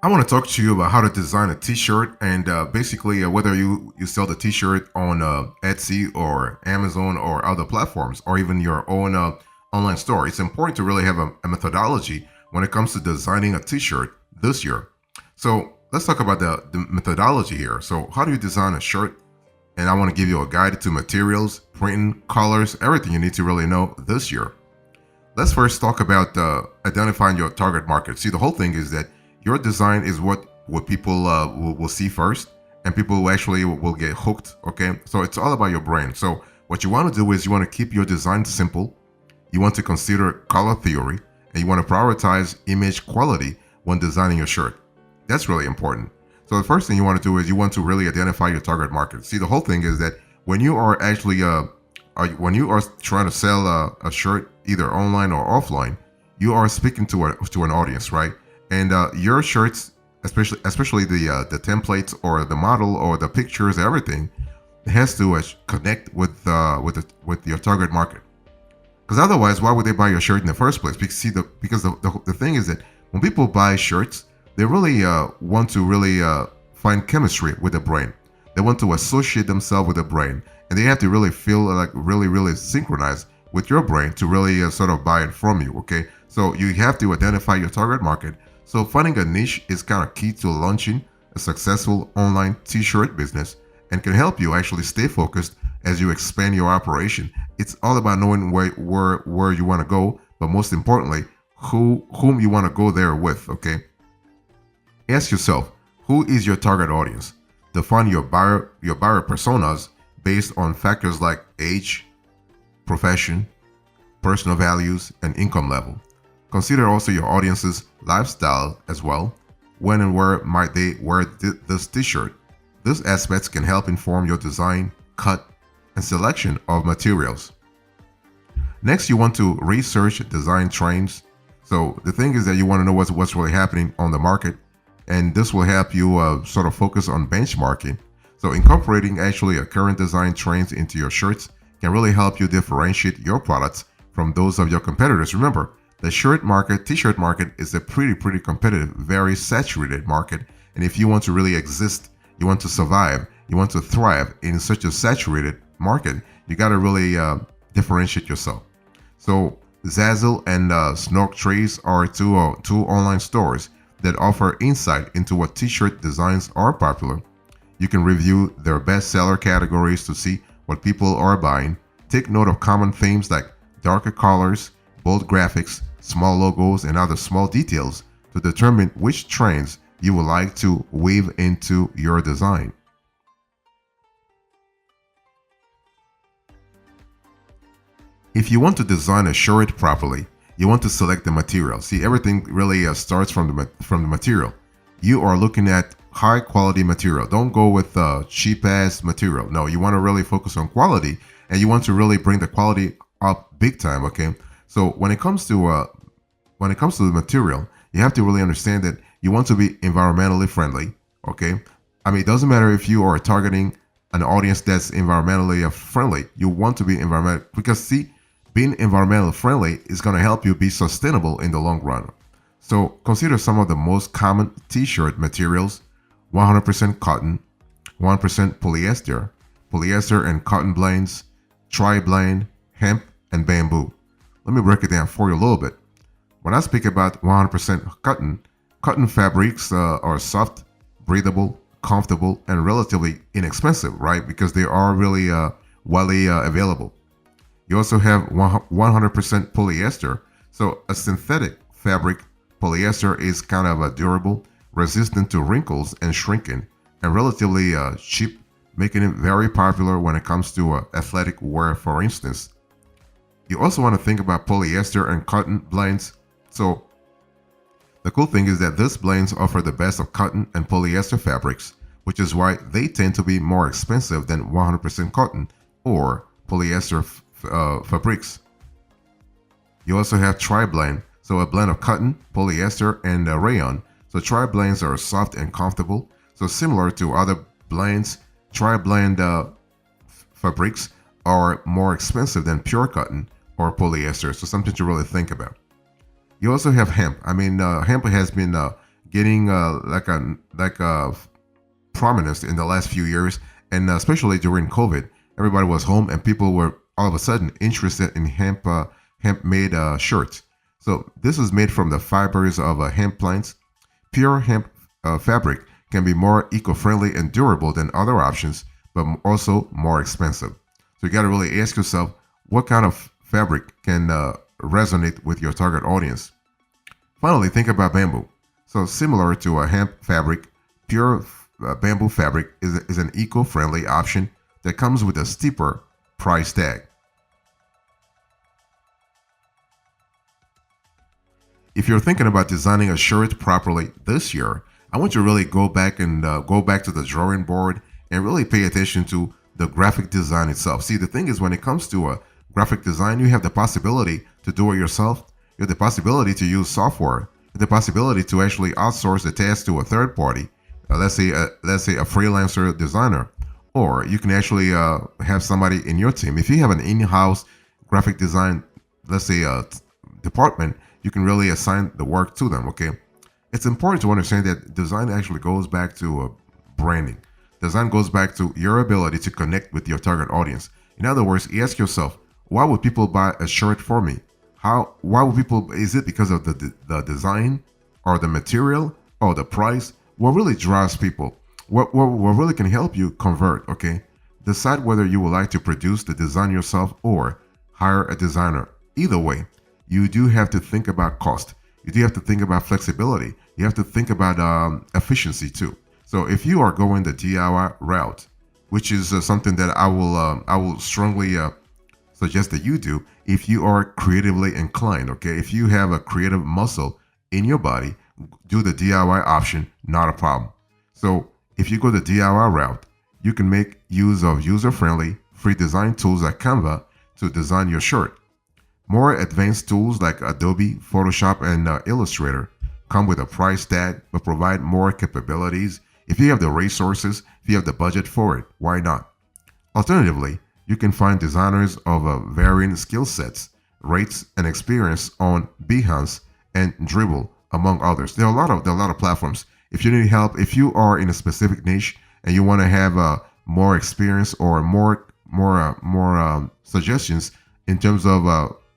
I want to talk to you about how to design a t-shirt and basically whether you sell the t-shirt on Etsy or Amazon or other platforms or even your own online store. It's important to really have a methodology when it comes to designing a t-shirt this year. So let's talk about the methodology here. So how do you design a shirt? And I want to give you a guide to materials, printing, colors, everything you need to really know this year. Let's first talk about identifying your target market. See, the whole thing is that your design is what people will see first, and people who actually will get hooked. Okay, so it's all about your brand. So what you want to do is you want to keep your design simple. You want to consider color theory, and you want to prioritize image quality when designing your shirt. That's really important. So the first thing you want to do is you want to really identify your target market. See, the whole thing is that when you are actually when you are trying to sell a shirt either online or offline, you are speaking to an audience, right? And your shirts, especially the templates or the model or the pictures, everything has to connect with your target market. Because otherwise, why would they buy your shirt in the first place? Because see, the thing is that when people buy shirts, they really want to really find chemistry with the brand. They want to associate themselves with the brand, and they have to really feel like really synchronized with your brand to really sort of buy it from you. Okay, so you have to identify your target market. So finding a niche is kind of key to launching a successful online t-shirt business and can help you actually stay focused as you expand your operation. It's all about knowing where you want to go, but most importantly, whom you want to go there with. Okay, ask yourself, who is your target audience? Define your buyer personas based on factors like age, profession, personal values, and income level. Consider also your audience's lifestyle as well. When and where might they wear this t-shirt? These aspects can help inform your design, cut, and selection of materials. Next, you want to research design trends. So the thing is that you want to know what's really happening on the market, and this will help you sort of focus on benchmarking. So incorporating actually a current design trends into your shirts can really help you differentiate your products from those of your competitors. Remember, the t-shirt market is a pretty competitive, very saturated market. And if you want to really exist, you want to survive, you want to thrive in such a saturated market, you got to really differentiate yourself. So Zazzle and Snork Trees are two online stores that offer insight into what t-shirt designs are popular. You can review their bestseller categories to see what people are buying. Take note of common themes like darker colors, bold graphics, small logos, and other small details to determine which trends you would like to weave into your design. If you want to design a shirt properly, you want to select the material. See, everything really starts from the material. You are looking at high quality material. Don't go with cheap ass material. No, you want to really focus on quality, and you want to really bring the quality up big time. Okay, so when it comes to the material, you have to really understand that you want to be environmentally friendly. Okay, I mean, it doesn't matter if you are targeting an audience that's environmentally friendly. You want to be environmental because see, being environmentally friendly is going to help you be sustainable in the long run. So consider some of the most common t-shirt materials: 100% cotton, 1% polyester and cotton blends, tri-blend, hemp, and bamboo. Let me break it down for you a little bit. When I speak about 100% cotton fabrics are soft, breathable, comfortable, and relatively inexpensive, right? Because they are really widely available. You also have 100% polyester. So a synthetic fabric, polyester is kind of durable, resistant to wrinkles and shrinking, and relatively cheap, making it very popular when it comes to athletic wear, for instance. You also want to think about polyester and cotton blends. So the cool thing is that these blends offer the best of cotton and polyester fabrics, which is why they tend to be more expensive than 100% cotton or polyester fabrics. You also have tri-blend, so a blend of cotton, polyester, and rayon. So tri-blends are soft and comfortable. So similar to other blends, tri-blend fabrics are more expensive than pure cotton or polyester. So something to really think about. You also have hemp. I mean, hemp has been getting like a prominence in the last few years, and especially during COVID, everybody was home and people were all of a sudden interested in hemp made shirts. So this is made from the fibers of hemp plants. Pure hemp fabric can be more eco-friendly and durable than other options, but also more expensive. So you got to really ask yourself what kind of fabric can resonate with your target audience. Finally, think about bamboo. So similar to a hemp fabric, pure bamboo fabric is an eco-friendly option that comes with a steeper price tag. If you're thinking about designing a shirt properly this year, I want you to really go back to the drawing board and really pay attention to the graphic design itself. See, the thing is, when it comes to a graphic design, you have the possibility to do it yourself. You have the possibility to use software. You have the possibility to actually outsource the task to a third party. Let's say a freelancer designer, or you can actually have somebody in your team. If you have an in-house graphic design, let's say department, you can really assign the work to them. Okay, it's important to understand that design actually goes back to branding. Design goes back to your ability to connect with your target audience. In other words, ask yourself, why would people buy a shirt for me? Why would people? Is it because of the design, or the material, or the price? What really drives people? What really can help you convert? Okay, decide whether you would like to produce the design yourself or hire a designer. Either way, you do have to think about cost. You do have to think about flexibility. You have to think about efficiency too. So if you are going the DIY route, which is something that I will strongly suggest that you do, if you are creatively inclined, okay, if you have a creative muscle in your body, do the DIY option, not a problem. So if you go the DIY route, you can make use of user-friendly free design tools like Canva to design your shirt. More advanced tools like Adobe, Photoshop, and Illustrator come with a price tag but provide more capabilities. If you have the resources, if you have the budget for it, why not? Alternatively, you can find designers of varying skill sets, rates, and experience on Behance and Dribble, among others. There are a lot of platforms. If you need help, if you are in a specific niche and you want to have more experience or more suggestions in terms of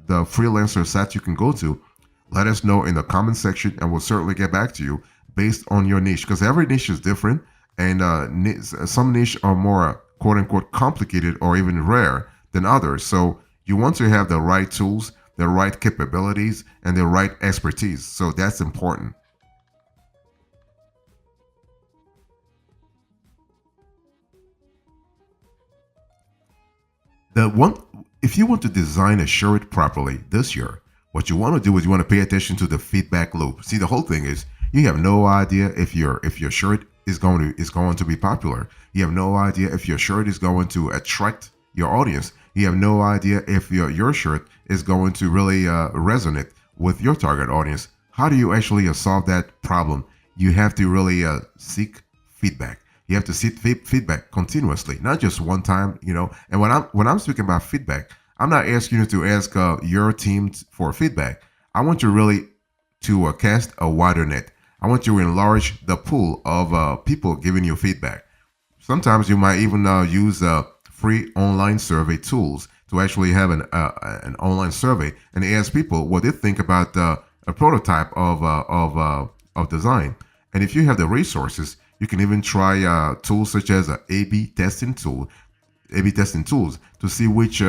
the freelancer sites you can go to, let us know in the comment section and we'll certainly get back to you based on your niche, because every niche is different, and some niche are more quote unquote complicated or even rare than others. So you want to have the right tools, the right capabilities, and the right expertise. So that's important. The one, if you want to design a shirt properly this year, what you want to do is you want to pay attention to the feedback loop. See, the whole thing is you have no idea if your shirt is going to be popular. You have no idea if your shirt is going to attract your audience. You have no idea if your shirt is going to really resonate with your target audience. How do you actually solve that problem? You have to really seek feedback. You have to seek feedback continuously, not just one time. And when I'm speaking about feedback, I'm not asking you to ask your team for feedback. I want you really to cast a wider net. I want you to enlarge the pool of people giving you feedback. Sometimes you might even use free online survey tools to actually have an online survey and ask people what they think about a prototype of design. And if you have the resources, you can even try tools such as A/B testing tools to see which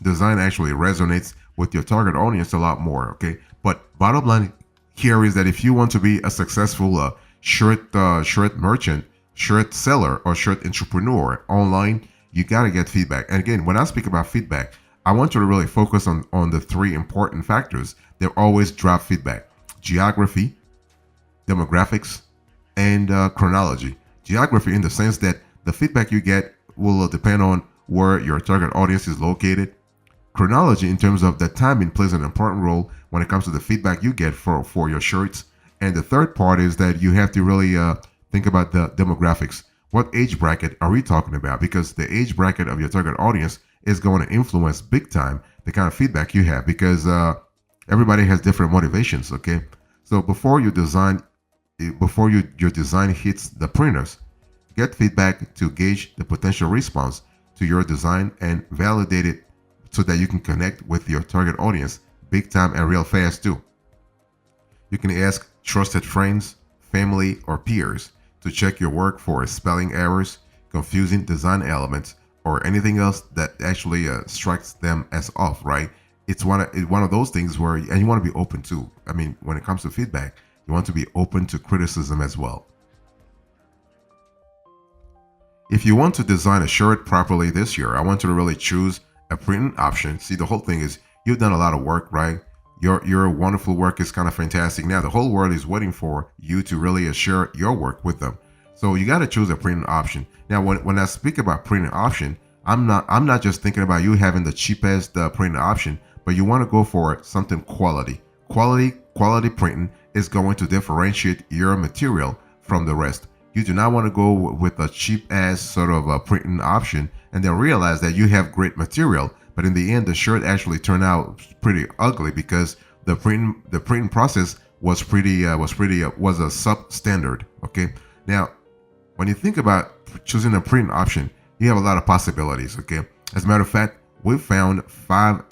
design actually resonates with your target audience a lot more. Okay, but bottom line here is that if you want to be a successful shirt merchant, shirt seller, or shirt entrepreneur online, you got to get feedback. And again, when I speak about feedback, I want you to really focus on the three important factors that always drive feedback: geography, demographics, and chronology. Geography, in the sense that the feedback you get will depend on where your target audience is located. Chronology, in terms of the timing, plays an important role when it comes to the feedback you get for your shirts. And the third part is that you have to really think about the demographics. What age bracket are we talking about? Because the age bracket of your target audience is going to influence big time the kind of feedback you have, because everybody has different motivations. Okay, so before you design before your design hits the printers. Get feedback to gauge the potential response to your design and validate it so that you can connect with your target audience big time and real fast too. You can ask trusted friends, family, or peers to check your work for spelling errors, confusing design elements, or anything else that actually strikes them as off, right? It's one of those things where, and you want to be open to. I mean, when it comes to feedback, you want to be open to criticism as well. If you want to design a shirt properly this year, I want you to really choose a printing option. See, the whole thing is you've done a lot of work, right? Your wonderful work is kind of fantastic. Now the whole world is waiting for you to really share your work with them. So you got to choose a printing option. Now, when I speak about printing option, I'm not just thinking about you having the cheapest printing option, but you want to go for something quality. Quality printing is going to differentiate your material from the rest. You do not want to go with a cheap ass sort of a printing option and then realize that you have great material, but in the end the shirt actually turned out pretty ugly because the printing process was a substandard. Okay, now when you think about choosing a printing option, you have a lot of possibilities. Okay, as a matter of fact, we've found five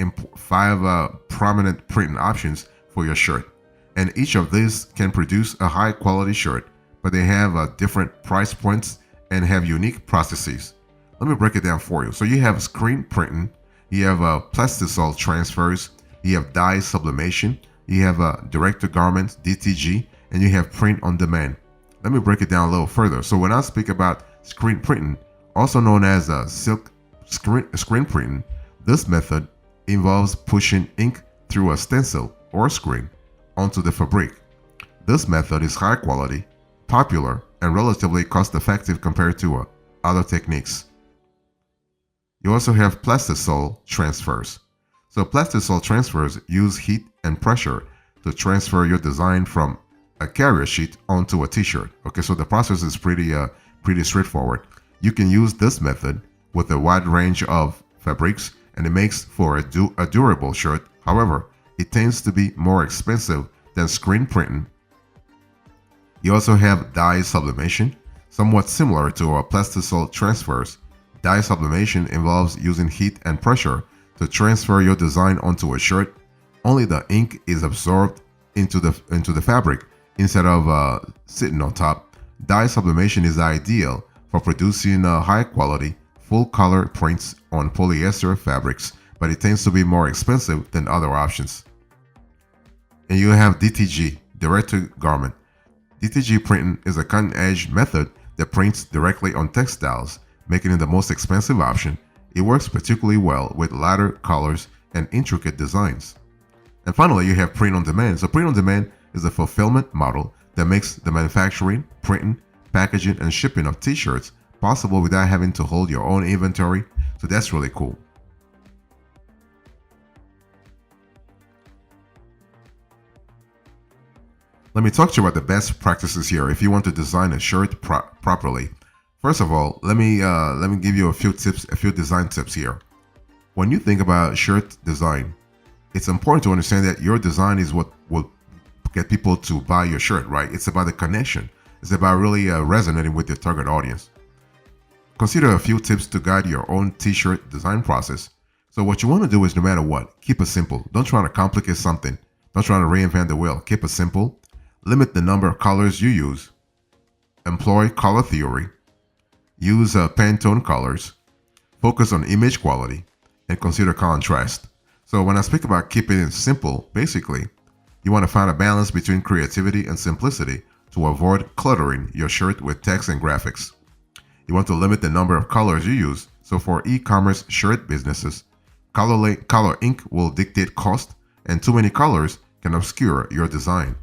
prominent printing options for your shirt, and each of these can produce a high quality shirt, but they have different price points and have unique processes. Let me break it down for you. So you have screen printing, you have plastisol transfers, you have dye sublimation, you have direct to garment (DTG), and you have print on demand. Let me break it down a little further. So when I speak about screen printing, also known as silk screen printing, this method involves pushing ink through a stencil or screen onto the fabric. This method is high quality, popular, and relatively cost-effective compared to other techniques. You also have plastisol transfers. So plastisol transfers use heat and pressure to transfer your design from a carrier sheet onto a t-shirt. Okay, so the process is pretty straightforward. You can use this method with a wide range of fabrics and it makes for a durable shirt. However, it tends to be more expensive than screen printing. You also have dye sublimation, somewhat similar to plastisol transfers. Dye sublimation involves using heat and pressure to transfer your design onto a shirt. Only the ink is absorbed into the fabric instead of sitting on top. Dye sublimation is ideal for producing high quality, full color prints on polyester fabrics, but it tends to be more expensive than other options. And you have DTG, direct to garment. DTG printing is a cutting-edge method that prints directly on textiles, making it the most expensive option. It works particularly well with lighter colors and intricate designs. And finally, you have print on demand. So print on demand is a fulfillment model that makes the manufacturing, printing, packaging, and shipping of t-shirts possible without having to hold your own inventory. So that's really cool. Let me talk to you about the best practices here if you want to design a shirt properly. First of all, let me give you a few design tips here. When you think about shirt design, it's important to understand that your design is what will get people to buy your shirt, right? It's about the connection. It's about really resonating with your target audience. Consider a few tips to guide your own t-shirt design process. So what you want to do is, no matter what, keep it simple. Don't try to complicate something. Don't try to reinvent the wheel. Keep it simple. Limit the number of colors you use. Employ color theory. Use Pantone colors. Focus on image quality. And consider contrast. So when I speak about keeping it simple, basically, you want to find a balance between creativity and simplicity to avoid cluttering your shirt with text and graphics. You want to limit the number of colors you use. So for e-commerce shirt businesses, color ink will dictate cost, and too many colors can obscure your design.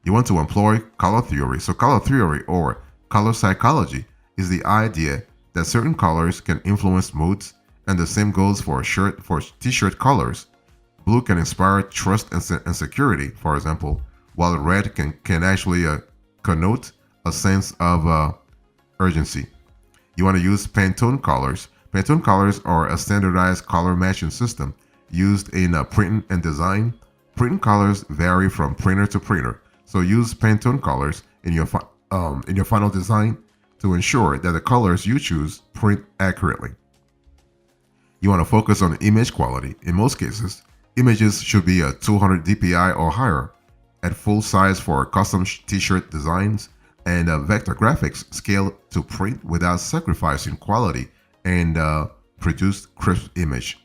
You want to employ color theory. So color theory, or color psychology, is the idea that certain colors can influence moods, and the same goes for t-shirt colors. Blue can inspire trust and security, for example, while red can actually connote a sense of urgency. You want to use Pantone colors. Pantone colors are a standardized color matching system used in printing and design. Printing colors vary from printer to printer, so use Pantone colors in your final design to ensure that the colors you choose print accurately. You want to focus on image quality. In most cases, images should be a 200 dpi or higher at full size for custom t-shirt designs, and vector graphics scale to print without sacrificing quality and produce crisp images.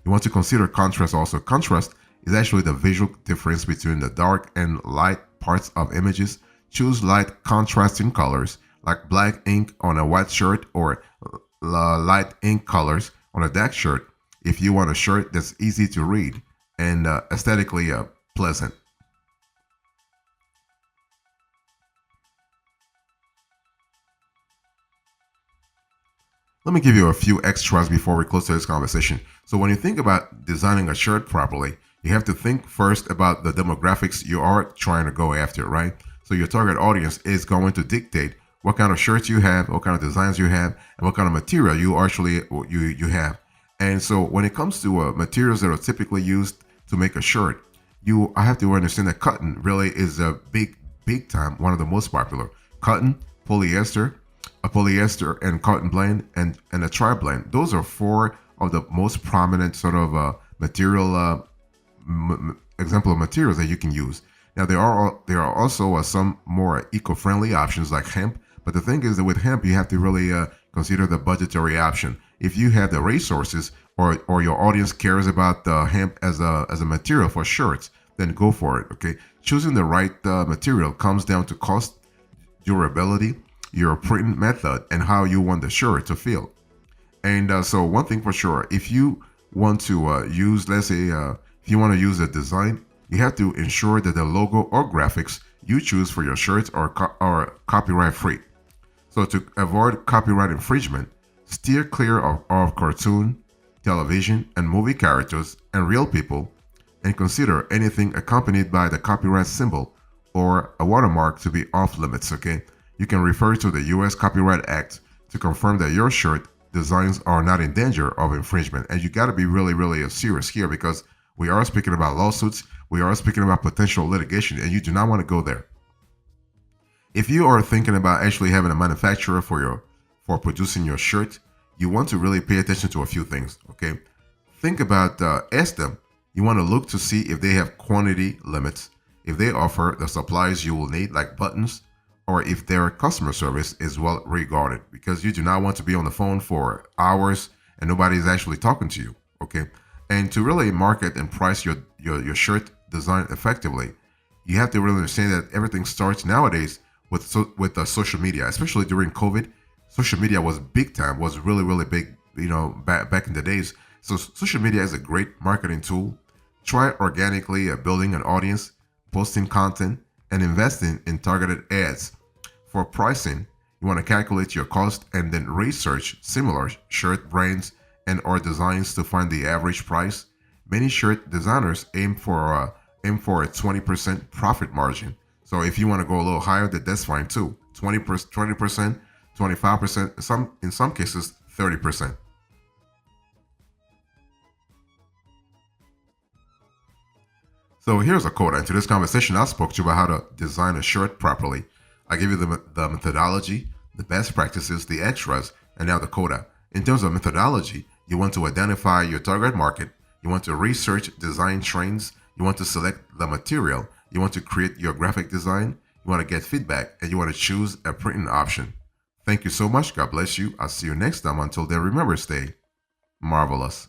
You want to consider contrast also. Contrast is actually the visual difference between the dark and light parts of images. Choose light contrasting colors like black ink on a white shirt or light ink colors on a dark shirt if you want a shirt that's easy to read and aesthetically pleasant. Let me give you a few extras before we close to this conversation. So, when you think about designing a shirt properly, you have to think first about the demographics you are trying to go after, right? So, your target audience is going to dictate what kind of shirts you have, what kind of designs you have, and what kind of material you have. And so, when it comes to materials that are typically used to make a shirt, I have to understand that cotton really is a big time one of the most popular. Cotton, polyester, a polyester and cotton blend, and a tri blend. Those are four of the most prominent sort of material example of materials that you can use. Now there are also some more eco-friendly options like hemp, but the thing is that with hemp you have to really consider the budgetary option. If you have the resources or your audience cares about the hemp as a material for shirts, then go for it. Okay, choosing the right material comes down to cost, durability, your printing method, and how you want the shirt to feel. And so one thing for sure, if you want to use, let's say, if you want to use a design, you have to ensure that the logo or graphics you choose for your shirts are copyright free. So to avoid copyright infringement, steer clear of cartoon, television, and movie characters and real people, and consider anything accompanied by the copyright symbol or a watermark to be off limits, okay? You can refer to the US Copyright Act to confirm that your shirt designs are not in danger of infringement. And you got to be really serious here, because we are speaking about lawsuits, we are speaking about potential litigation, and you do not want to go there. If you are thinking about actually having a manufacturer for producing your shirt, you want to really pay attention to a few things, okay? Think about, ask them. You want to look to see if they have quantity limits, if they offer the supplies you will need, like buttons, or if their customer service is well regarded, because you do not want to be on the phone for hours and nobody's actually talking to you, okay? And to really market and price your shirt design effectively, you have to really understand that everything starts nowadays with social media, especially during COVID. Social media was big time, was really big, back in the days. So social media is a great marketing tool. Try organically building an audience, posting content, and investing in targeted ads. For pricing, you want to calculate your cost and then research similar shirt brands and or designs to find the average price. Many shirt designers aim for a 20% profit margin. So if you want to go a little higher, that's fine too. 20%, 25%, in some cases 30%. So here's a quote. Into this conversation, I spoke to you about how to design a shirt properly. I gave you the methodology, the best practices, the extras, and now the coda. In terms of methodology, you want to identify your target market, you want to research design trends, you want to select the material, you want to create your graphic design, you want to get feedback, and you want to choose a printing option. Thank you so much. God bless you. I'll see you next time. Until then, remember, stay marvelous.